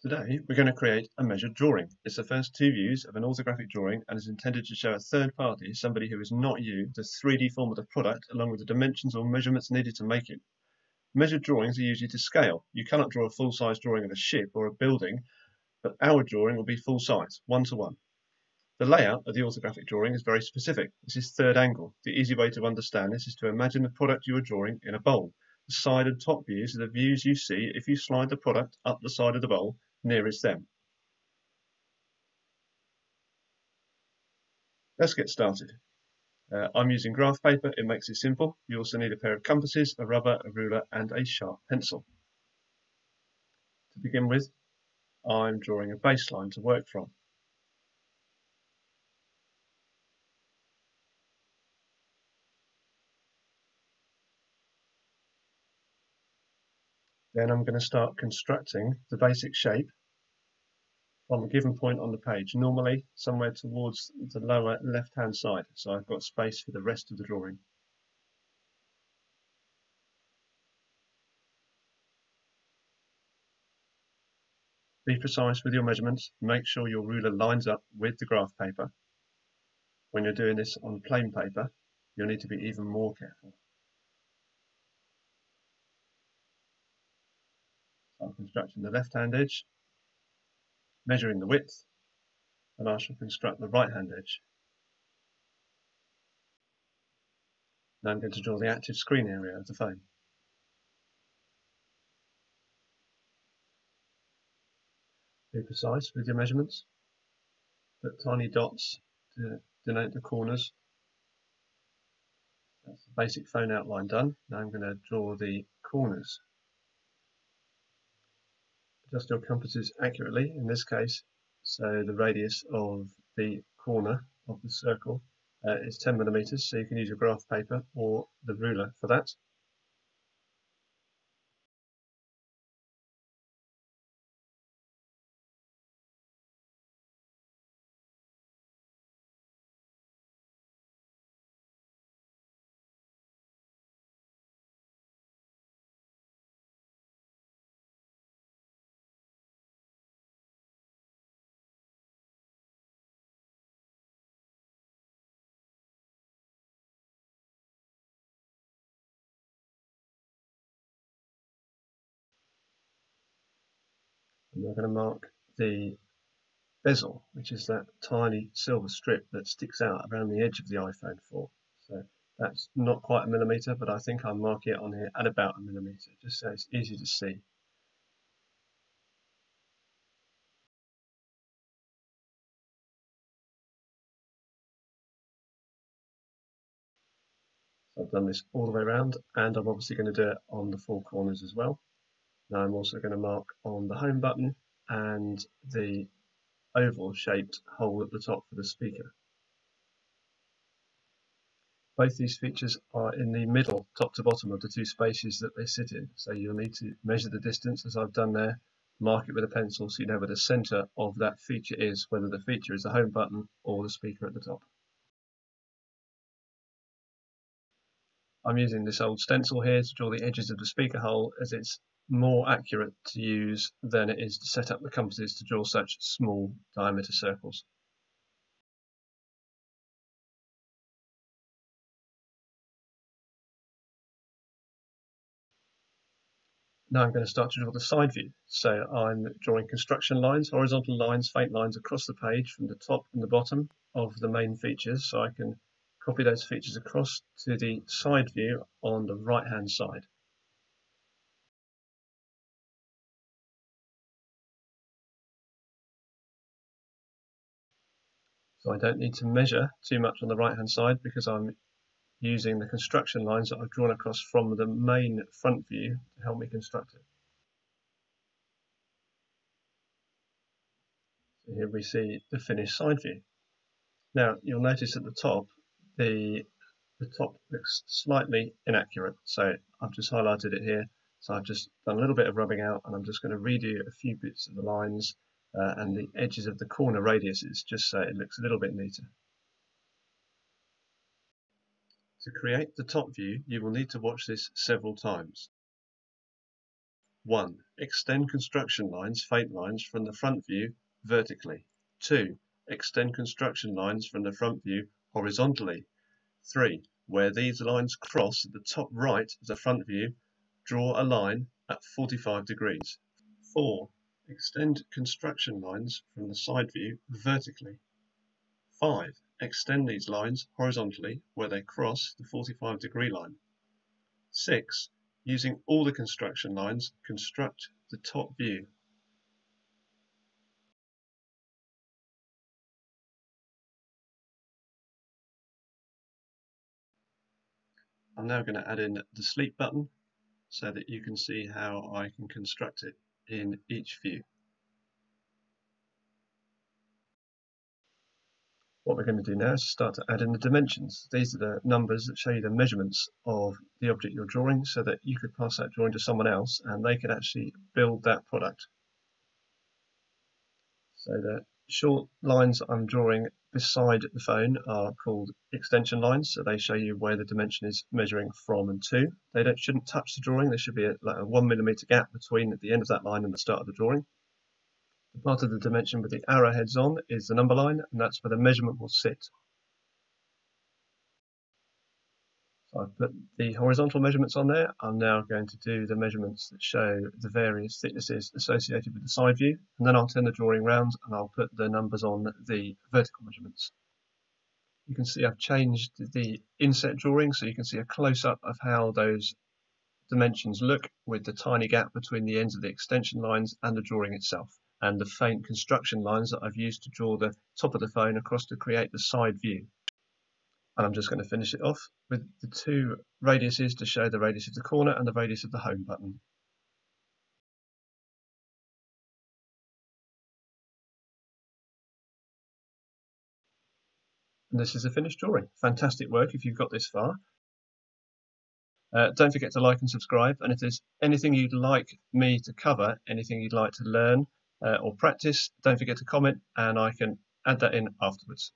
Today we're going to create a measured drawing. It's the first two views of an orthographic drawing and is intended to show a third party, somebody who is not you, the 3D form of the product along with the dimensions or measurements needed to make it. Measured drawings are usually to scale. You cannot draw a full-size drawing of a ship or a building, but our drawing will be full-size, 1:1. The layout of the orthographic drawing is very specific. This is third angle. The easy way to understand this is to imagine the product you are drawing in a bowl. The side and top views are the views you see if you slide the product up the side of the bowl nearest them. Let's get started. I'm using graph paper. It makes it simple. You also need a pair of compasses, a rubber, a ruler and a sharp pencil. To begin with, I'm drawing a baseline to work from. Then I'm going to start constructing the basic shape from a given point on the page, normally somewhere towards the lower left-hand side, so I've got space for the rest of the drawing. Be precise with your measurements. Make sure your ruler lines up with the graph paper. When you're doing this on plain paper, you'll need to be even more careful. So I'm constructing the left-hand edge, measuring the width, and I shall construct the right-hand edge. Now I'm going to draw the active screen area of the phone. Be precise with your measurements. Put tiny dots to denote the corners. That's the basic phone outline done. Now I'm going to draw the corners. Adjust your compasses accurately in this case, so the radius of the corner of the circle is 10 millimeters, so you can use your graph paper or the ruler for that. And we're going to mark the bezel, which is that tiny silver strip that sticks out around the edge of the iPhone 4. So that's not quite a millimeter, but I think I'm marking it on here at about a millimeter, just so it's easy to see. So I've done this all the way around, and I'm obviously going to do it on the four corners as well. Now I'm also going to mark on the home button and the oval shaped hole at the top for the speaker. Both these features are in the middle, top to bottom of the two spaces that they sit in, so you'll need to measure the distance as I've done there, mark it with a pencil so you know where the centre of that feature is, whether the feature is the home button or the speaker at the top. I'm using this old stencil here to draw the edges of the speaker hole, as it's more accurate to use than it is to set up the compasses to draw such small diameter circles. Now I'm going to start to draw the side view. So I'm drawing construction lines, horizontal lines, faint lines across the page from the top and the bottom of the main features, so I can copy those features across to the side view on the right hand side. So I don't need to measure too much on the right hand side because I'm using the construction lines that I've drawn across from the main front view to help me construct it. So here we see the finished side view. Now you'll notice at the top the top looks slightly inaccurate, so I've just highlighted it here. So I've just done a little bit of rubbing out, and I'm just going to redo a few bits of the lines and the edges of the corner radiuses, just so it looks a little bit neater. To create the top view, you will need to watch this several times. 1. Extend construction lines, faint lines, from the front view vertically. 2. Extend construction lines from the front view horizontally. 3. Where these lines cross at the top right of the front view, draw a line at 45 degrees. 4. Extend construction lines from the side view vertically. 5. Extend these lines horizontally where they cross the 45-degree line. 6. Using all the construction lines, construct the top view. I'm now going to add in the sleep button so that you can see how I can construct it in each view. What we're going to do now is start to add in the dimensions. These are the numbers that show you the measurements of the object you're drawing so that you could pass that drawing to someone else and they could actually build that product. So the short lines I'm drawing beside the phone are called extension lines, so they show you where the dimension is measuring from and to. They shouldn't touch the drawing, there should be like a 1 mm gap between the end of that line and the start of the drawing. The part of the dimension with the arrowheads on is the number line, and that's where the measurement will sit. So I've put the horizontal measurements on there. I'm now going to do the measurements that show the various thicknesses associated with the side view, and then I'll turn the drawing round and I'll put the numbers on the vertical measurements. You can see I've changed the inset drawing so you can see a close-up of how those dimensions look with the tiny gap between the ends of the extension lines and the drawing itself, and the faint construction lines that I've used to draw the top of the phone across to create the side view. And I'm just going to finish it off with the two radiuses to show the radius of the corner and the radius of the home button. And this is a finished drawing. Fantastic work if you've got this far. Don't forget to like and subscribe, and if there's anything you'd like me to cover, anything you'd like to learn or practice, don't forget to comment and I can add that in afterwards.